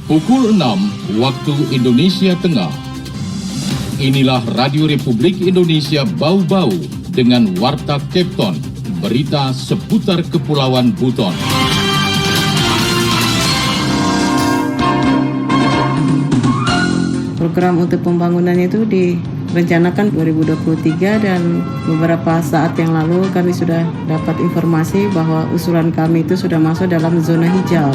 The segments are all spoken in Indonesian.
Pukul 6 waktu Indonesia Tengah. Inilah Radio Republik Indonesia Bau-Bau dengan Warta Kepton, berita seputar Kepulauan Buton. Program untuk pembangunannya itu direncanakan 2023 dan beberapa saat yang lalu kami sudah dapat informasi bahwa usulan kami itu sudah masuk dalam zona hijau.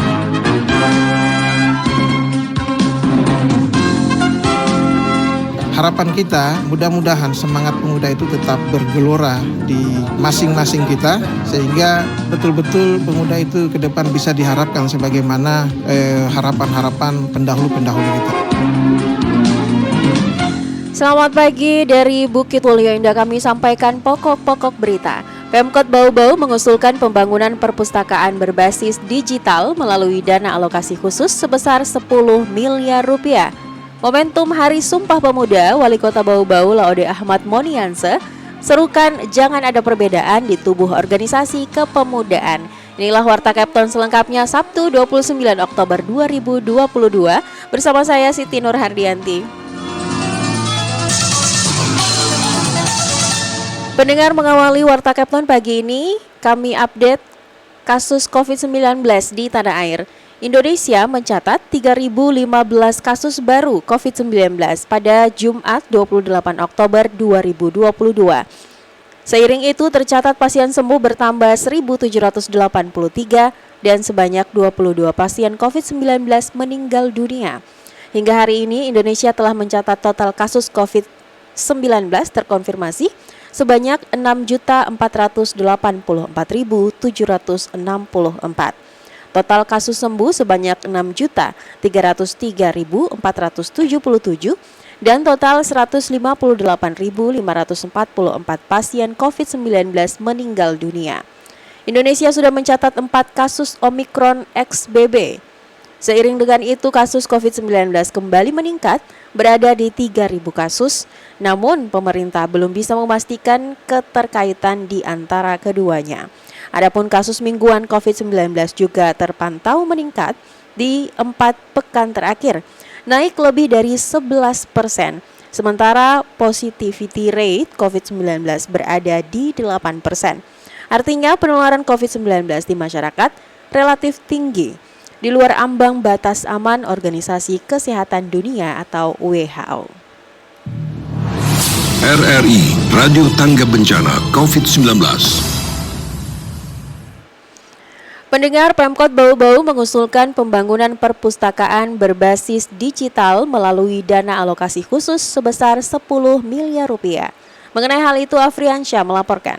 Harapan kita mudah-mudahan semangat pemuda itu tetap bergelora di masing-masing kita sehingga betul-betul pemuda itu ke depan bisa diharapkan sebagaimana harapan-harapan pendahulu-pendahulu kita. Selamat pagi dari Bukit Mulyo Indah, kami sampaikan pokok-pokok berita. Pemkot Bau-Bau mengusulkan pembangunan perpustakaan berbasis digital melalui dana alokasi khusus sebesar 10 miliar rupiah. Momentum Hari Sumpah Pemuda, Wali Kota Bau-Bau Laode Ahmad Monianse serukan jangan ada perbedaan di tubuh organisasi kepemudaan. Inilah Warta Kepton selengkapnya Sabtu 29 Oktober 2022 bersama saya Siti Nur Hardianti. Pendengar, mengawali Warta Kepton pagi ini, kami update kasus COVID-19 di tanah air. Indonesia mencatat 3.015 kasus baru COVID-19 pada Jumat 28 Oktober 2022. Seiring itu tercatat pasien sembuh bertambah 1.783 dan sebanyak 22 pasien COVID-19 meninggal dunia. Hingga hari ini Indonesia telah mencatat total kasus COVID-19 terkonfirmasi sebanyak 6.484.764. Total kasus sembuh sebanyak 6.303.477 dan total 158.544 pasien COVID-19 meninggal dunia. Indonesia sudah mencatat 4 kasus Omikron XBB. Seiring dengan itu kasus COVID-19 kembali meningkat berada di 3.000 kasus, namun pemerintah belum bisa memastikan keterkaitan di antara keduanya. Adapun kasus mingguan COVID-19 juga terpantau meningkat di 4 pekan terakhir, naik lebih dari 11%. Sementara positivity rate COVID-19 berada di 8%. Artinya penularan COVID-19 di masyarakat relatif tinggi, di luar ambang batas aman Organisasi Kesehatan Dunia atau WHO. RRI Radio Tangga Bencana COVID-19. Pendengar, Pemkot Bau-Bau mengusulkan pembangunan perpustakaan berbasis digital melalui dana alokasi khusus sebesar 10 miliar rupiah. Mengenai hal itu, Afriansyah melaporkan.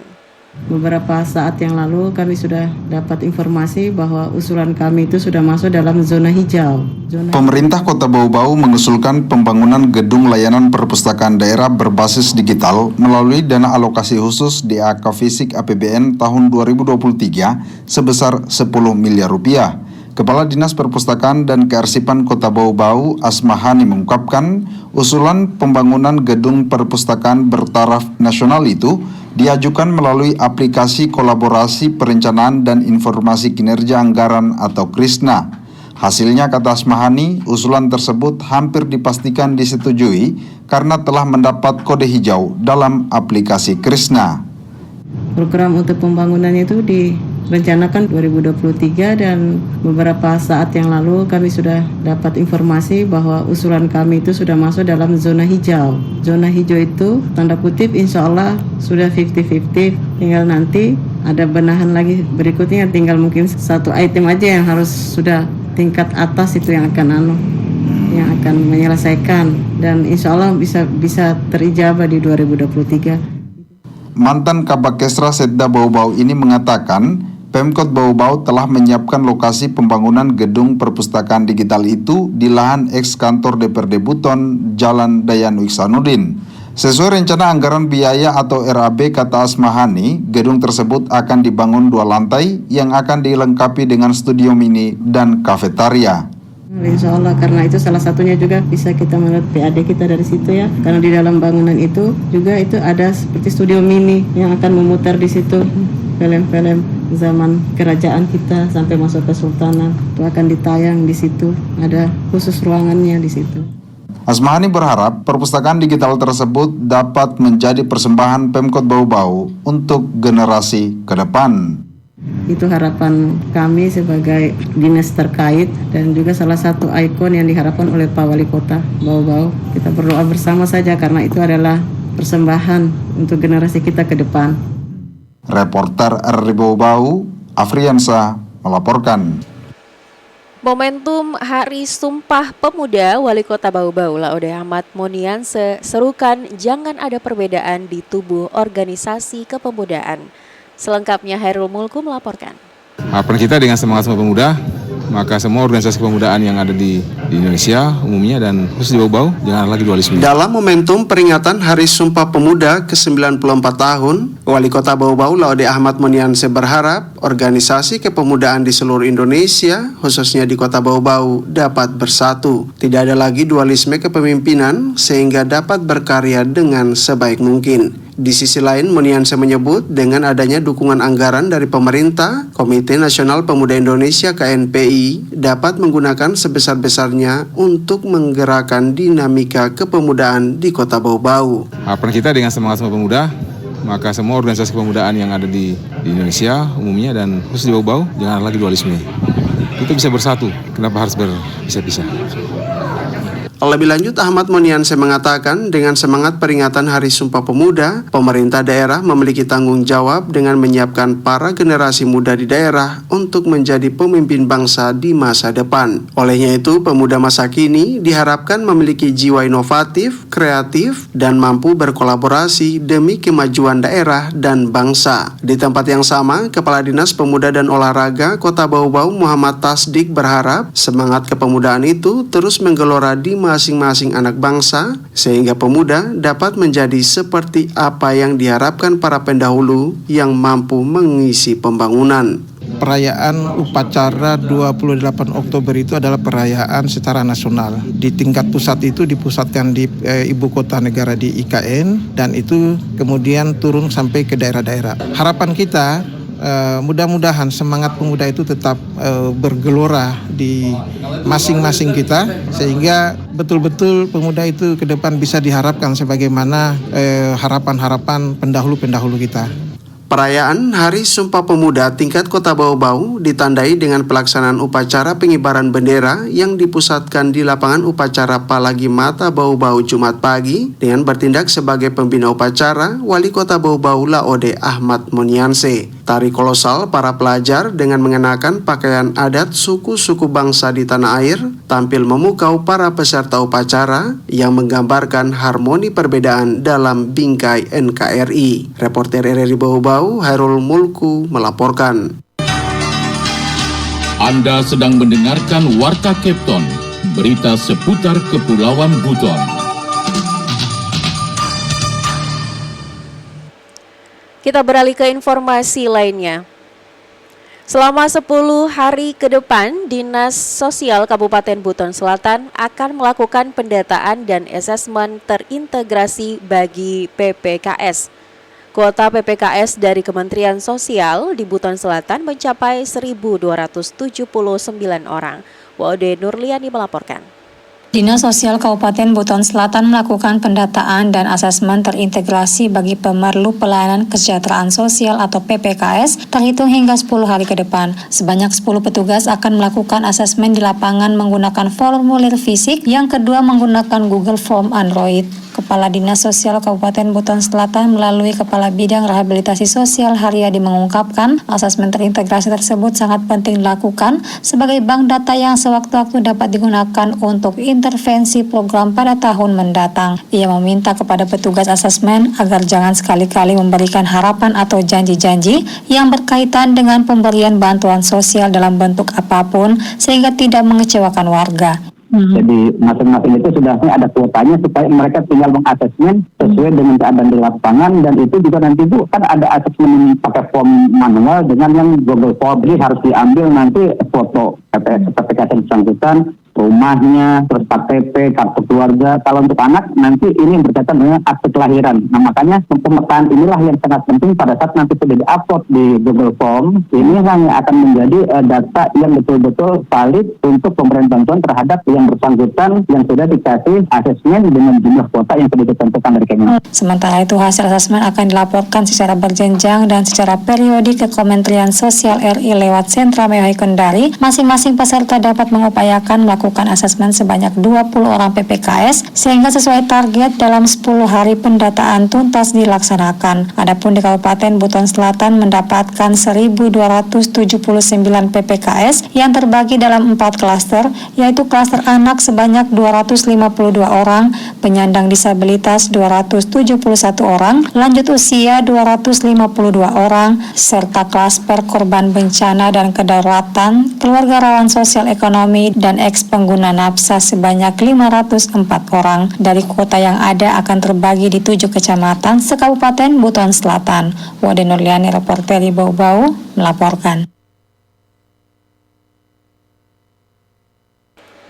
Beberapa saat yang lalu kami sudah dapat informasi bahwa usulan kami itu sudah masuk dalam zona hijau. Pemerintah Kota Bau-Bau mengusulkan pembangunan gedung layanan perpustakaan daerah berbasis digital melalui dana alokasi khusus DAK Fisik APBN tahun 2023 sebesar 10 miliar rupiah. Kepala Dinas Perpustakaan dan Kearsipan Kota Bau-Bau, Asmahani, mengungkapkan usulan pembangunan gedung perpustakaan bertaraf nasional itu diajukan melalui aplikasi kolaborasi perencanaan dan informasi kinerja anggaran atau KRISNA. Hasilnya, kata Asmahani, usulan tersebut hampir dipastikan disetujui karena telah mendapat kode hijau dalam aplikasi KRISNA. Program untuk pembangunannya itu direncanakan 2023 dan beberapa saat yang lalu kami sudah dapat informasi bahwa usulan kami itu sudah masuk dalam zona hijau. Zona hijau itu tanda kutip insya Allah sudah 50-50, tinggal nanti ada benahan lagi berikutnya, tinggal mungkin satu item aja yang harus sudah tingkat atas itu yang akan menyelesaikan dan insya Allah bisa terijabah di 2023. Mantan Kabakesra Setda Bau-Bau ini mengatakan Pemkot Bau-Bau telah menyiapkan lokasi pembangunan gedung perpustakaan digital itu di lahan eks kantor DPRD Buton, Jalan Dayan Iksanuddin. Sesuai rencana anggaran biaya atau RAB, kata Asmahani, gedung tersebut akan dibangun 2 lantai yang akan dilengkapi dengan studio mini dan kafetaria. Insya Allah, karena itu salah satunya juga bisa kita melihat PAD kita dari situ ya. Karena di dalam bangunan itu juga itu ada seperti studio mini yang akan memutar di situ film-film zaman kerajaan kita sampai masuk Kesultanan. Itu akan ditayang di situ, ada khusus ruangannya di situ. Asmahani berharap perpustakaan digital tersebut dapat menjadi persembahan Pemkot Bau-Bau untuk generasi ke depan. Itu harapan kami sebagai dinas terkait dan juga salah satu ikon yang diharapkan oleh Pak Wali Kota Bau-Bau. Kita berdoa bersama saja karena itu adalah persembahan untuk generasi kita ke depan. Reporter RRI Bau-Bau, Afriansa melaporkan. Momentum Hari Sumpah Pemuda, Wali Kota Bau-Bau Laode Ahmad Monianse serukan jangan ada perbedaan di tubuh organisasi kepemudaan. Selengkapnya Hairul Mulku melaporkan. Harapan kita dengan semangat Sumpah Pemuda, maka semua organisasi kepemudaan yang ada di Indonesia umumnya dan khusus di Bau-Bau jangan lagi dualisme. Dalam momentum peringatan Hari Sumpah Pemuda ke-94 tahun, Wali Kota Bau-Bau Laode Ahmad Monianse berharap organisasi kepemudaan di seluruh Indonesia, khususnya di Kota Bau-Bau, dapat bersatu. Tidak ada lagi dualisme kepemimpinan sehingga dapat berkarya dengan sebaik mungkin. Di sisi lain, Monianse menyebut dengan adanya dukungan anggaran dari pemerintah, Komite Nasional Pemuda Indonesia KNPI dapat menggunakan sebesar-besarnya untuk menggerakkan dinamika kepemudaan di Kota Bau-Bau. Harapan kita dengan semangat Sumpah Pemuda, maka semua organisasi kepemudaan yang ada di Indonesia umumnya dan khusus di Bau-Bau jangan lagi dualisme. Kita bisa bersatu, kenapa harus berpisah-pisah? Lebih lanjut, Ahmad Monianse mengatakan dengan semangat peringatan Hari Sumpah Pemuda, pemerintah daerah memiliki tanggung jawab dengan menyiapkan para generasi muda di daerah untuk menjadi pemimpin bangsa di masa depan. Olehnya itu, pemuda masa kini diharapkan memiliki jiwa inovatif, kreatif, dan mampu berkolaborasi demi kemajuan daerah dan bangsa. Di tempat yang sama, Kepala Dinas Pemuda dan Olahraga Kota Bau-Bau Muhammad Tasdik berharap semangat kepemudaan itu terus menggelora di masing-masing anak bangsa sehingga pemuda dapat menjadi seperti apa yang diharapkan para pendahulu yang mampu mengisi pembangunan. Perayaan upacara 28 Oktober itu adalah perayaan secara nasional. Di tingkat pusat itu dipusatkan di ibu kota negara di IKN dan itu kemudian turun sampai ke daerah-daerah. Harapan kita mudah-mudahan semangat pemuda itu tetap bergelora di masing-masing kita sehingga betul-betul pemuda itu ke depan bisa diharapkan sebagaimana harapan-harapan pendahulu-pendahulu kita. Perayaan Hari Sumpah Pemuda tingkat Kota Bau-Bau ditandai dengan pelaksanaan upacara pengibaran bendera yang dipusatkan di lapangan upacara Palagi Mata Bau-Bau Jumat pagi dengan bertindak sebagai pembina upacara Wali Kota Bau-Bau Laode Ahmad Monianse. Tari kolosal para pelajar dengan mengenakan pakaian adat suku-suku bangsa di tanah air tampil memukau para peserta upacara yang menggambarkan harmoni perbedaan dalam bingkai NKRI. Reporter RRI Bau-Bau Hairul Mulku melaporkan. Anda sedang mendengarkan Warta Kepton, berita seputar Kepulauan Buton. Kita beralih ke informasi lainnya. Selama 10 hari ke depan, Dinas Sosial Kabupaten Buton Selatan akan melakukan pendataan dan asesmen terintegrasi bagi PPKS. Kuota PPKS dari Kementerian Sosial di Buton Selatan mencapai 1.279 orang. Wode Nurliani melaporkan. Dinas Sosial Kabupaten Buton Selatan melakukan pendataan dan asesmen terintegrasi bagi pemerlu pelayanan kesejahteraan sosial atau PPKS terhitung hingga 10 hari ke depan. Sebanyak 10 petugas akan melakukan asesmen di lapangan menggunakan formulir fisik, yang kedua menggunakan Google Form Android. Kepala Dinas Sosial Kabupaten Buton Selatan melalui Kepala Bidang Rehabilitasi Sosial Haryadi mengungkapkan asesmen terintegrasi tersebut sangat penting dilakukan sebagai bank data yang sewaktu-waktu dapat digunakan untuk intervensi program pada tahun mendatang. Ia meminta kepada petugas asesmen agar jangan sekali-kali memberikan harapan atau janji-janji yang berkaitan dengan pemberian bantuan sosial dalam bentuk apapun sehingga tidak mengecewakan warga. Jadi masing-masing itu sudah ada kuotanya supaya mereka tinggal mengasesmen sesuai dengan keadaan di lapangan, dan itu juga nanti itu kan ada asesmen pakai form manual dengan yang Google Form. Jadi harus diambil nanti foto PPKS yang bersangkutan, rumahnya, terus KTP, kartu keluarga. Kalau untuk anak nanti ini berkaitan dengan akte kelahiran. Nah makanya pemetaan inilah yang sangat penting pada saat nanti sudah di-upload di Google Form. Ini yang akan menjadi data yang betul-betul valid untuk pemberian bantuan terhadap yang bersangkutan yang sudah dikasih asesmen dengan jumlah kuota yang sudah ditentukan dari Kementerian. Sementara itu hasil asesmen akan dilaporkan secara berjenjang dan secara periodik ke Kementerian Sosial RI lewat Sentra Mewah Kendari. Masing-masing peserta dapat mengupayakan melakukan asesmen sebanyak 20 orang PPKS sehingga sesuai target dalam 10 hari pendataan tuntas dilaksanakan. Adapun di Kabupaten Buton Selatan mendapatkan 1.279 PPKS yang terbagi dalam 4 klaster, yaitu klaster anak sebanyak 252 orang, penyandang disabilitas 271 orang, lanjut usia 252 orang, serta klaster korban bencana dan kedaruratan, keluarga rawan sosial ekonomi, dan eks pengguna nafsa sebanyak 504 orang. Dari kuota yang ada akan terbagi di 7 kecamatan se-Kabupaten Buton Selatan. Wade Nurliani, reporter di Bau-Bau, melaporkan.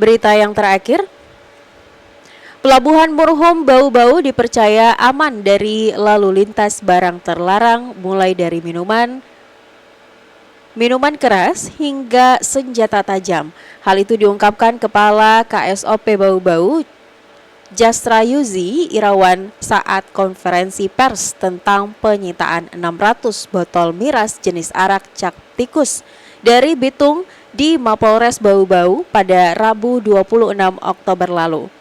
Berita yang terakhir, Pelabuhan Murhum Bau-Bau dipercaya aman dari lalu lintas barang terlarang mulai dari minuman keras hingga senjata tajam. Hal itu diungkapkan Kepala KSOP Bau-Bau Jastrayuzi Irawan saat konferensi pers tentang penyitaan 600 botol miras jenis arak cak tikus dari Bitung di Mapolres Bau-Bau pada Rabu 26 Oktober lalu.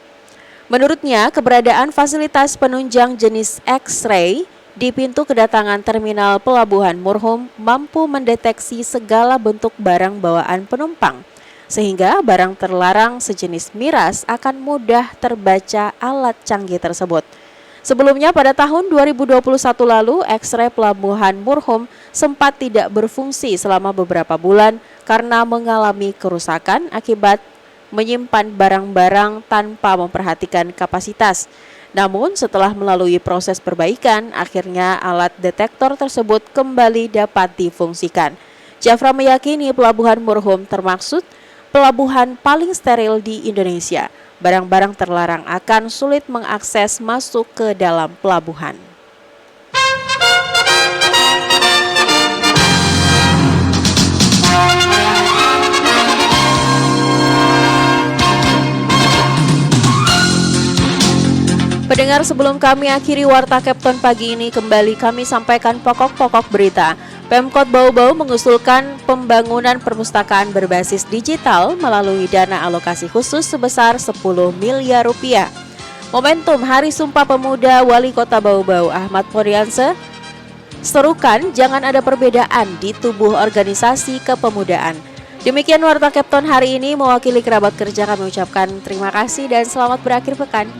Menurutnya, keberadaan fasilitas penunjang jenis X-ray di pintu kedatangan terminal Pelabuhan Murhum mampu mendeteksi segala bentuk barang bawaan penumpang, sehingga barang terlarang sejenis miras akan mudah terbaca alat canggih tersebut. Sebelumnya pada tahun 2021 lalu, X-ray Pelabuhan Murhum sempat tidak berfungsi selama beberapa bulan karena mengalami kerusakan akibat menyimpan barang-barang tanpa memperhatikan kapasitas. Namun setelah melalui proses perbaikan, akhirnya alat detektor tersebut kembali dapat difungsikan. Jafra meyakini Pelabuhan Murhum termaksud pelabuhan paling steril di Indonesia. Barang-barang terlarang akan sulit mengakses masuk ke dalam pelabuhan. Pendengar, sebelum kami akhiri Warta Kepton pagi ini, kembali kami sampaikan pokok-pokok berita. Pemkot Bau-Bau mengusulkan pembangunan perpustakaan berbasis digital melalui dana alokasi khusus sebesar 10 miliar rupiah. Momentum Hari Sumpah Pemuda Wali Kota Bau-Bau Ahmad Porianse serukan jangan ada perbedaan di tubuh organisasi kepemudaan. Demikian Warta Kepton hari ini, mewakili kerabat kerja kami ucapkan terima kasih dan selamat berakhir pekan.